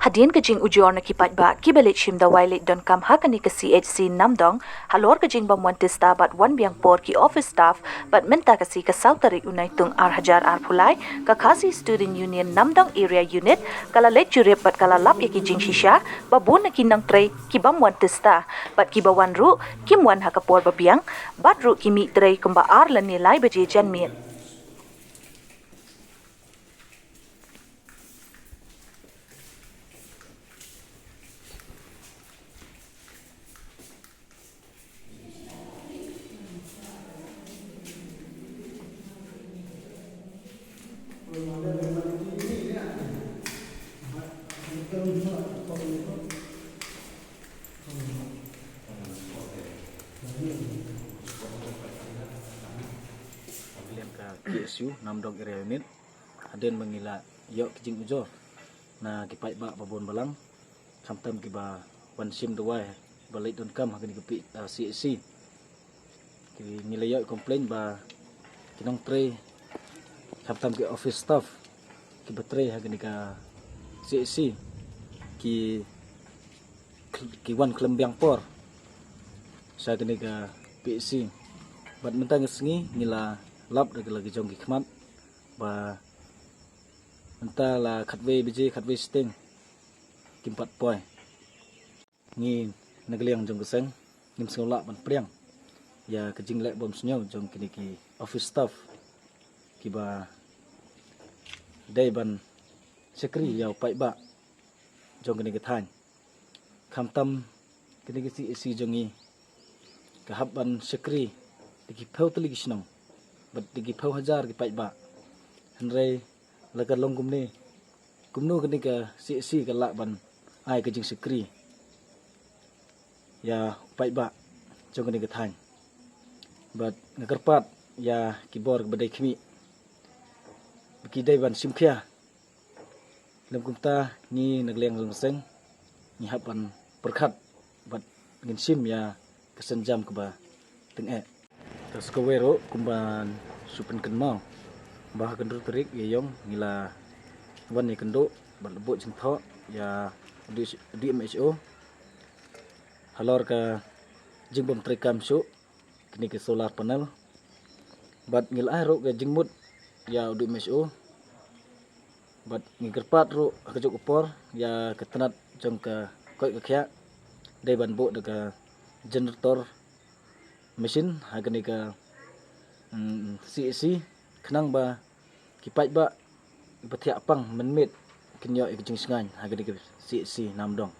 Hadin kajing ujor na kipat ba kibalit shim da wailit don kam hakani ka CHC namdong halor kajing ba montista bat wan biang por ki office staff bat menta kasi ka sautari unay tung hajar pulai ka kasi student union namdong area unit kala let jurip bat kala lap ya kijing shisha babun na kinang tray kibam montista bat kibawan ru kimwan hakapor babiang bat ru kimi tray kumba lan nilai baje janmit. PSU namdong area unit aden mengila yok kijing ujo na kipai ba babon balang samtam kiba wan sim dawai balik don kam hagani kepi CSC ki ngila yok komplain ba kinong tray samtam ki office staff ki betray hagani ka CSC ki wan kelembiang por sa gani ka PSC bat mentang sengi ngila lap lagi jong kikmat ba entah la khatwe biji khatwe sting kimpat poi ngi nagliang jong keseng nim sekolah ban priang ya kejing lek bom senyau jong kini ki office staff kiba dai ban sekri yau pai ba jong kini kethan khamtam kini ki si jongi kahap ban sekri diki phau tali kisnong bat digi phau hajar ki pai ba hanrei lagar long kumnu kini ka si ka lak ban ai ka jing sekri ya pai ba jong kini ka than bat ngakarpat ya kibor ka badai khmi biki dai ban simkhia lam kumta ni nagleng long seng ni hapan perkhat bat ngin sim ya kesenjam ka ba teng tas kawero kumban supen kenmau bah kendur terik yong ngila wan ni kendo bat lebut jentho ya di MHO halor ka jingbom trekam su kini ke solar panel bat ngil ro ka jingmut ya di MHO bat ngigerpat ro ka juk upor ya ketenat jong ka koi ka khya dai ban bo daga generator mesin hagani ka CSC kenang ba kipai ba ipathia pang menmit kinyo ikjing singan hagani ka CSC namdong